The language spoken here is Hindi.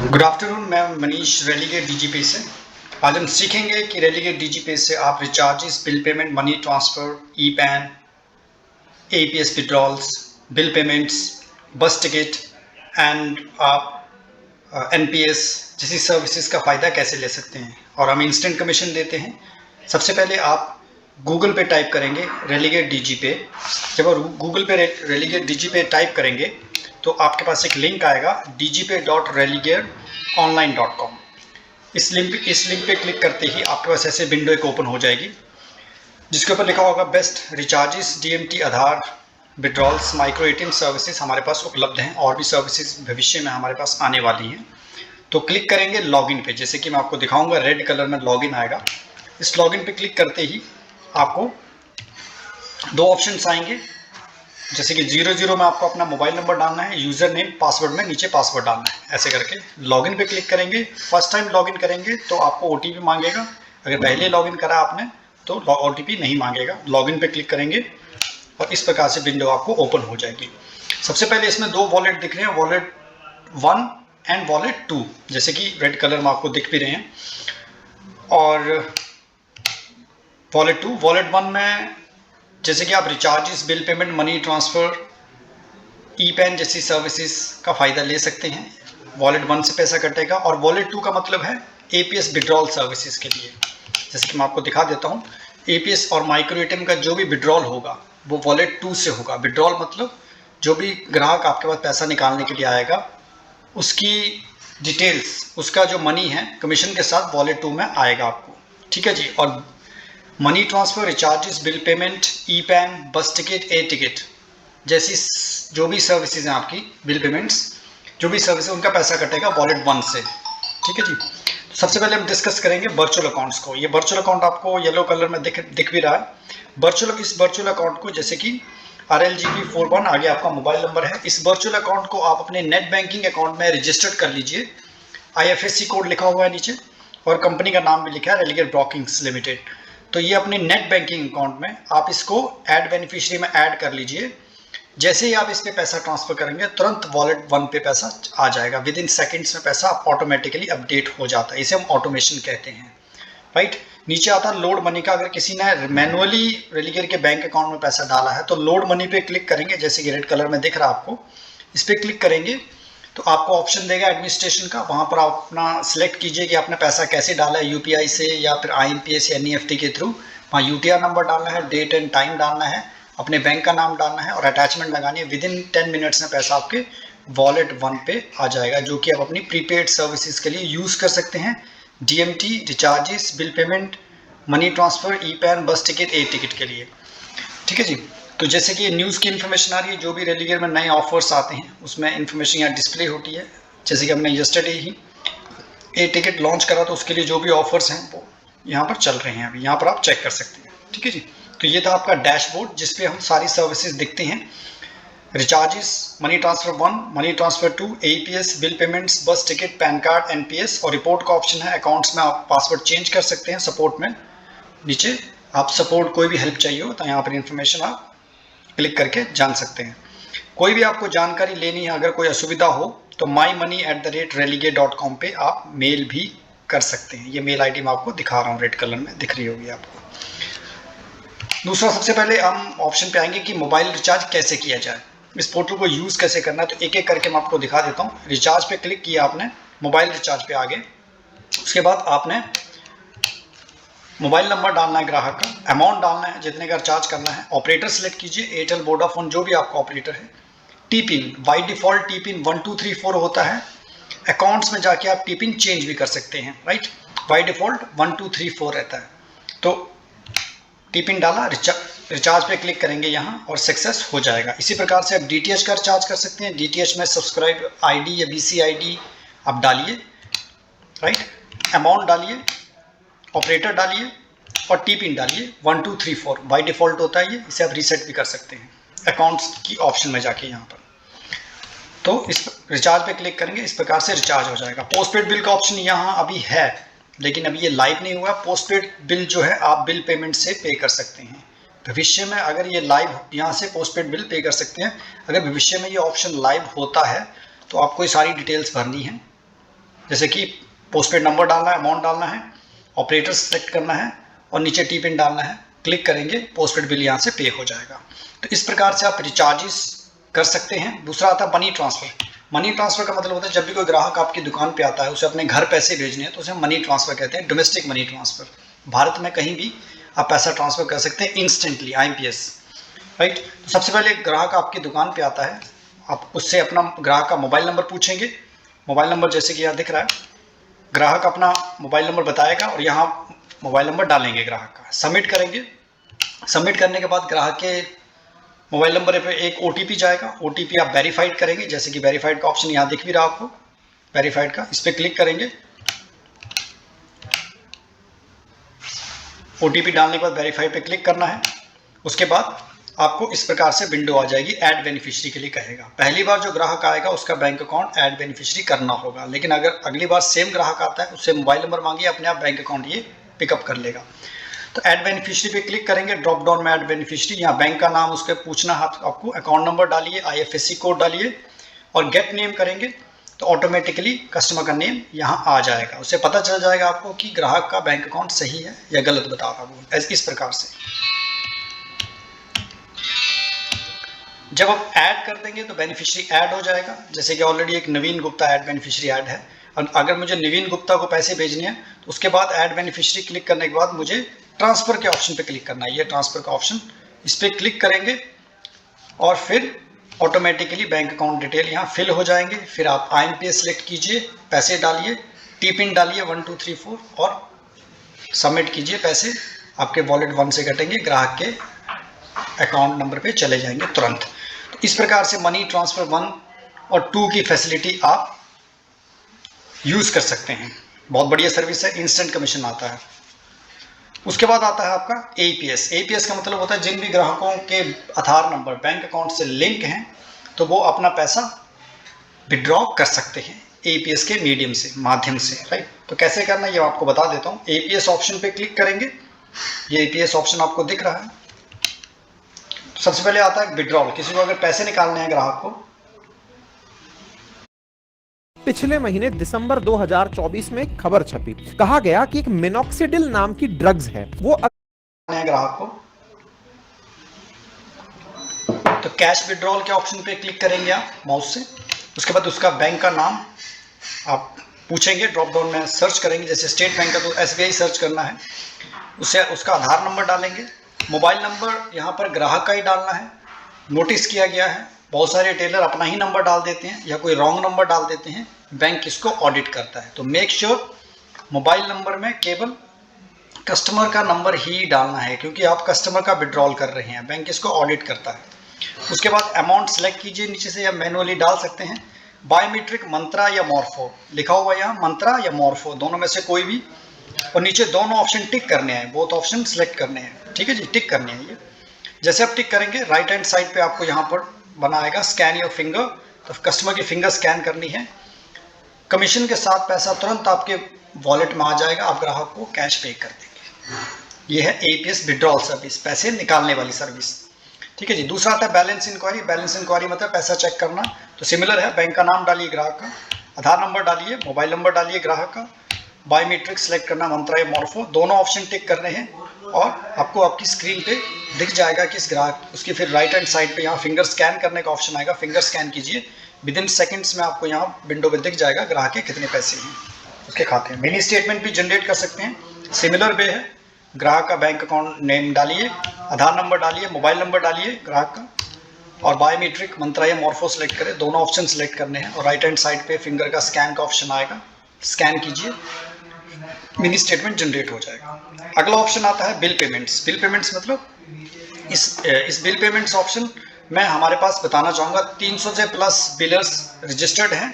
गुड आफ्टरनून, मैं मनीष रेलीगेट डीजीपे से। आज हम सीखेंगे कि रेलीगेट डीजीपे से आप recharges, bill payment, money transfer, e pan, APS withdrawals, bill payments, बस टिकट एंड आप एनपीएस जैसी सर्विसेज का फ़ायदा कैसे ले सकते हैं और हम इंस्टेंट कमीशन देते हैं। सबसे पहले आप गूगल पे टाइप करेंगे रेलीगेट डीजीपे। जब आप गूगल पे रेलीगेट डीजीपे टाइप करेंगे तो आपके पास एक लिंक आएगा dgpay.relegateonline.com। इस लिंक पे क्लिक करते ही आपके पास ऐसे विंडो एक ओपन हो जाएगी जिसके ऊपर लिखा होगा बेस्ट रिचार्जेस, डीएमटी, आधार, विड्रॉल्स, माइक्रो एटीएम सर्विसेज हमारे पास उपलब्ध हैं और भी सर्विसेज भविष्य में हमारे पास आने वाली हैं। तो क्लिक करेंगे लॉगिन पे, जैसे कि मैं आपको दिखाऊंगा रेड कलर में लॉगिन आएगा। इस लॉगिन पे क्लिक करते ही आपको दो ऑप्शंस आएंगे, जैसे कि 00 में आपको अपना मोबाइल नंबर डालना है, यूज़र नेम, पासवर्ड में नीचे पासवर्ड डालना है। ऐसे करके लॉगिन पे क्लिक करेंगे। फर्स्ट टाइम लॉगिन करेंगे तो आपको ओटीपी मांगेगा, अगर पहले लॉगिन करा आपने तो ओटीपी नहीं मांगेगा। लॉगिन पे क्लिक करेंगे और इस प्रकार से विंडो आपको ओपन हो जाएगी। सबसे पहले इसमें दो वॉलेट दिख रहे हैं, वॉलेट 1 एंड वॉलेट 2, जैसे कि रेड कलर में आपको दिख भी रहे हैं। और वॉलेट 2, वॉलेट 1 में जैसे कि आप recharges, bill payment, money transfer, e PAN जैसी सर्विसेज का फ़ायदा ले सकते हैं। वॉलेट 1 से पैसा कटेगा। और वॉलेट 2 का मतलब है एपीएस विड्रॉल सर्विसेज के लिए, जैसे कि मैं आपको दिखा देता हूँ। एपीएस और माइक्रो एटीएम का जो भी विड्रॉल होगा वो वॉलेट 2 से होगा। विड्रॉल मतलब जो भी ग्राहक आपके पास पैसा निकालने के लिए आएगा उसकी डिटेल्स, उसका जो मनी है कमीशन के साथ वॉलेट 2 में आएगा आपको। ठीक है जी। और money transfer, recharges, bill payment, e PAN, bus ticket, air ticket जैसी जो भी सर्विसेज हैं आपकी, बिल पेमेंट्स जो भी सर्विस है उनका पैसा कटेगा वॉलेट 1 से। ठीक है जी। सबसे पहले हम डिस्कस करेंगे वर्चुअल अकाउंट्स को। ये वर्चुअल अकाउंट आपको येलो कलर में दिख भी रहा है। इस वर्चुअल अकाउंट को, जैसे कि RLGP41 आगे आपका मोबाइल नंबर है, इस वर्चुअल अकाउंट को आप अपने नेट बैंकिंग अकाउंट में रजिस्टर्ड कर लीजिए। IFSC कोड लिखा हुआ है नीचे और कंपनी का नाम भी लिखा है रेलीगेट ब्रोकिंग्स लिमिटेड। तो ये अपने नेट बैंकिंग अकाउंट में आप इसको ऐड बेनिफिशियरी में ऐड कर लीजिए। जैसे ही आप इस पे पैसा ट्रांसफर करेंगे तुरंत वॉलेट 1 पे पैसा आ जाएगा। विद इन सेकेंड्स में पैसा ऑटोमेटिकली अपडेट हो जाता है। इसे हम ऑटोमेशन कहते हैं, राइट। नीचे आता है लोड मनी का। अगर किसी ने मैनुअली रेलीगेट के बैंक अकाउंट में पैसा डाला है तो लोड मनी पे क्लिक करेंगे, जैसे कि रेड कलर में दिख रहा है आपको। इस पर क्लिक करेंगे तो आपको ऑप्शन देगा एडमिनिस्ट्रेशन का। वहाँ पर आप अपना सिलेक्ट कीजिए कि आपने पैसा कैसे डाला है, यूपीआई से या फिर IMPS या NEFT के थ्रू। वहाँ UTR नंबर डालना है, डेट एंड टाइम डालना है, अपने बैंक का नाम डालना है और अटैचमेंट लगानी है। विद इन 10 मिनट्स में पैसा आपके वॉलेट 1 पे आ जाएगा, जो कि आप अपनी प्रीपेड सर्विसेज के लिए यूज़ कर सकते हैं। DMT, recharges, bill payment, money transfer, e PAN, bus ticket, air ticket के लिए। ठीक है जी। तो जैसे कि न्यूज़ की इन्फॉर्मेशन आ रही है, जो भी रेलीगेट में नए ऑफर्स आते हैं उसमें इन्फॉर्मेशन यहाँ डिस्प्ले होती है। जैसे कि हमने yesterday he air ticket launch करा तो उसके लिए जो भी ऑफर्स हैं वो यहाँ पर चल रहे हैं, अभी यहाँ पर आप चेक कर सकते हैं। ठीक है जी। तो ये था आपका डैशबोर्ड जिसपे हम सारी सर्विसेज दिखते हैं। Recharges, money transfer 1, money transfer 2, APS, bill payments, बस टिकट, पैन कार्ड, NPS और रिपोर्ट का ऑप्शन है। अकाउंट्स में आप पासवर्ड चेंज कर सकते हैं। सपोर्ट में नीचे आप सपोर्ट कोई भी हेल्प चाहिए हो तो यहाँ पर इंफॉर्मेशन आप क्लिक करके जान सकते हैं। कोई भी आपको जानकारी लेनी है, अगर कोई असुविधा हो तो mymoney@religate.com पे आप मेल भी कर सकते हैं। ये मेल आईडी मैं आपको दिखा रहा हूँ, रेड कलर में दिख रही होगी आपको। दूसरा, सबसे पहले हम ऑप्शन पे आएंगे कि मोबाइल रिचार्ज कैसे किया जाए, इस पोर्टल को यूज़ कैसे करना है। तो एक एक करके मैं आपको दिखा देता हूँ। रिचार्ज पे क्लिक किया आपने, मोबाइल रिचार्ज पे आगे, उसके बाद आपने मोबाइल नंबर डालना है ग्राहक का, अमाउंट डालना है जितने का रिचार्ज करना है, ऑपरेटर सेलेक्ट कीजिए, एयरटेल, वोडाफोन, जो भी आपका ऑपरेटर है। T pin, by default T pin 1234 होता है। अकाउंट्स में जाके आप टी पिन चेंज भी कर सकते हैं, राइट। बाई डिफ़ॉल्ट 1234 रहता है। तो टी पिन डाला, रिचार्ज पे क्लिक करेंगे यहाँ और सक्सेस हो जाएगा। इसी प्रकार से आप DTH का रिचार्ज कर सकते हैं। DTH में सब्सक्राइब ID या BC ID आप डालिए, राइट। अमाउंट डालिए, ऑपरेटर डालिए और टी पिन डालिए 1234। बाई डिफ़ॉल्ट होता है ये, इसे आप रीसेट भी कर सकते हैं अकाउंट्स की ऑप्शन में जाके यहाँ पर। तो इस रिचार्ज पे क्लिक करेंगे, इस प्रकार से रिचार्ज हो जाएगा। पोस्टपेड बिल का ऑप्शन यहाँ अभी है लेकिन अभी ये लाइव नहीं हुआ। पोस्टपेड बिल जो है आप बिल पेमेंट से पे कर सकते हैं। भविष्य में अगर ये लाइव, यहाँ से पोस्टपेड बिल पे कर सकते हैं। अगर भविष्य में ये ऑप्शन लाइव होता है तो आपको ये सारी डिटेल्स भरनी है। जैसे कि पोस्टपेड नंबर डालना है, अमाउंट डालना है, ऑपरेटर सेलेक्ट करना है और नीचे टी पिन डालना है। क्लिक करेंगे, पोस्टपेड बिल यहाँ से पे हो जाएगा। तो इस प्रकार से आप रिचार्जेस कर सकते हैं। दूसरा आता है मनी ट्रांसफ़र। मनी ट्रांसफ़र का मतलब होता है जब भी कोई ग्राहक आपकी दुकान पे आता है, उसे अपने घर पैसे भेजने हैं तो उसे मनी ट्रांसफ़र कहते हैं, डोमेस्टिक मनी ट्रांसफ़र। भारत में कहीं भी आप पैसा ट्रांसफ़र कर सकते हैं इंस्टेंटली, IMPS, राइट। तो सबसे पहले ग्राहक आपकी दुकान पे आता है, आप उससे अपना ग्राहक का मोबाइल नंबर पूछेंगे। मोबाइल नंबर जैसे कि यहाँ दिख रहा है, ग्राहक अपना मोबाइल नंबर बताएगा और यहाँ मोबाइल नंबर डालेंगे ग्राहक का, सबमिट करेंगे। सबमिट करने के बाद ग्राहक के मोबाइल नंबर पे एक OTP जाएगा। OTP आप वेरीफाइड करेंगे, जैसे कि वेरीफाइड का ऑप्शन यहाँ दिख भी रहा आपको, वेरीफाइड का, इस पर क्लिक करेंगे। OTP डालने के बाद वेरीफाई पे क्लिक करना है। उसके बाद आपको इस प्रकार से विंडो आ जाएगी, ऐड बेनिफिशियरी के लिए कहेगा। पहली बार जो ग्राहक आएगा उसका बैंक अकाउंट ऐड बेनिफिशियरी करना होगा, लेकिन अगर अगली बार सेम ग्राहक आता है, उससे मोबाइल नंबर मांगिए, अपने आप बैंक अकाउंट ये पिकअप कर लेगा। तो ऐड बेनिफिशियरी पे क्लिक करेंगे, ड्रॉप डाउन में ऐड बेनिफिशियरी, यहाँ बैंक का नाम उसके पूछना है आपको, अकाउंट नंबर डालिए, IFSC कोड डालिए और गेट नेम करेंगे तो ऑटोमेटिकली कस्टमर का नेम यहाँ आ जाएगा। उससे पता चल जाएगा आपको कि ग्राहक का बैंक अकाउंट सही है या गलत बता रहा है। इस प्रकार से जब आप ऐड कर देंगे तो बेनिफिशियरी ऐड हो जाएगा। जैसे कि ऑलरेडी एक नवीन गुप्ता ऐड बेनिफिशियरी ऐड है, और अगर मुझे नवीन गुप्ता को पैसे भेजने हैं तो उसके बाद ऐड बेनिफिशियरी क्लिक करने के बाद मुझे ट्रांसफ़र के ऑप्शन पे क्लिक करना है। ये ट्रांसफ़र का ऑप्शन, इस पर क्लिक करेंगे और फिर ऑटोमेटिकली बैंक अकाउंट डिटेल यहाँ फिल हो जाएंगे। फिर आप IMPS सेलेक्ट कीजिए, पैसे डालिए, टी पिन डालिए 1 2 3 4 और सबमिट कीजिए। पैसे आपके वॉलेट 1 से कटेंगे, ग्राहक के अकाउंट नंबर पे चले जाएंगे तुरंत। तो इस प्रकार से मनी ट्रांसफ़र 1 और 2 की फैसिलिटी आप यूज़ कर सकते हैं। बहुत बढ़िया सर्विस है, इंस्टेंट कमीशन आता है। उसके बाद आता है आपका APS। APS का मतलब होता है जिन भी ग्राहकों के आधार नंबर बैंक अकाउंट से लिंक हैं तो वो अपना पैसा विड्रॉ कर सकते हैं APS के मीडियम से, माध्यम से, राइट। तो कैसे करना है ये आपको बता देता हूँ। APS ऑप्शन पे क्लिक करेंगे, ये APS ऑप्शन आपको दिख रहा है। सबसे पहले आता है विड्रॉल। किसी को अगर पैसे निकालने हैं ग्राहक को, पिछले महीने दिसंबर 2024 में एक खबर छपी, कहा गया कि एक मिनॉक्सिडिल नाम की ड्रग्स है, वो ग्राहक को, तो कैश विड्रॉल के ऑप्शन पे क्लिक करेंगे आप माउस से। उसके बाद उसका बैंक का नाम आप पूछेंगे, ड्रॉप डाउन में सर्च करेंगे, जैसे स्टेट बैंक का तो SBI सर्च करना है। उससे उसका आधार नंबर डालेंगे, मोबाइल नंबर यहाँ पर ग्राहक का ही डालना है। नोटिस किया गया है बहुत सारे रिटेलर अपना ही नंबर डाल देते हैं या कोई रॉन्ग नंबर डाल देते हैं, बैंक इसको ऑडिट करता है। तो मेक श्योर मोबाइल नंबर में केवल कस्टमर का नंबर ही डालना है, क्योंकि आप कस्टमर का विड्रॉल कर रहे हैं, बैंक इसको ऑडिट करता है। उसके बाद अमाउंट सेलेक्ट कीजिए नीचे से, या मैनुअली डाल सकते हैं। बायोमेट्रिक मंत्रा या मॉर्फो लिखा हुआ है यहाँ, मंत्रा या मॉर्फो दोनों में से कोई भी, और नीचे दोनों ऑप्शन टिक करने हैं, बोथ ऑप्शन सेलेक्ट करने हैं, ठीक है जी, टिक करने हैं। ये जैसे आप टिक करेंगे राइट हैंड साइड पे आपको यहाँ पर बना आएगा स्कैन योर फिंगर, तो कस्टमर की फिंगर स्कैन करनी है। कमीशन के साथ पैसा तुरंत आपके वॉलेट में आ जाएगा, आप ग्राहक को कैश पे कर देंगे। ये है APS विड्रॉल सर्विस, पैसे निकालने वाली सर्विस, ठीक है जी। दूसरा आता है बैलेंस इंक्वायरी। बैलेंस इंक्वायरी मतलब पैसा चेक करना। तो सिमिलर है, बैंक का नाम डालिए ग्राहक का, आधार नंबर डालिए, मोबाइल नंबर डालिए ग्राहक का, बायोमेट्रिक सेलेक्ट करना मंत्रा या मॉर्फो, दोनों ऑप्शन टिक करने हैं और आपको आपकी स्क्रीन पे दिख जाएगा कि इस ग्राहक, उसकी फिर राइट हैंड साइड पे यहाँ फिंगर स्कैन करने का ऑप्शन आएगा, फिंगर स्कैन कीजिए, विद इन सेकेंड्स में आपको यहाँ विंडो पे दिख जाएगा ग्राहक के कितने पैसे हैं उसके खाते में। मिनी स्टेटमेंट भी जनरेट कर सकते हैं, सिमिलर वे है। ग्राहक का बैंक अकाउंट नेम डालिए, आधार नंबर डालिए, मोबाइल नंबर डालिए ग्राहक का, और बायोमेट्रिक मंत्रा या मॉर्फो सेलेक्ट करें, दोनों ऑप्शन सेलेक्ट करने हैं और राइट हैंड साइड पे फिंगर का स्कैन का ऑप्शन आएगा, स्कैन कीजिए, मिनी स्टेटमेंट जनरेट हो जाएगा। अगला ऑप्शन आता है बिल पेमेंट्स। बिल पेमेंट्स मतलब इस बिल पेमेंट्स ऑप्शन में हमारे पास बताना चाहूँगा 300 से प्लस बिलर्स रजिस्टर्ड हैं।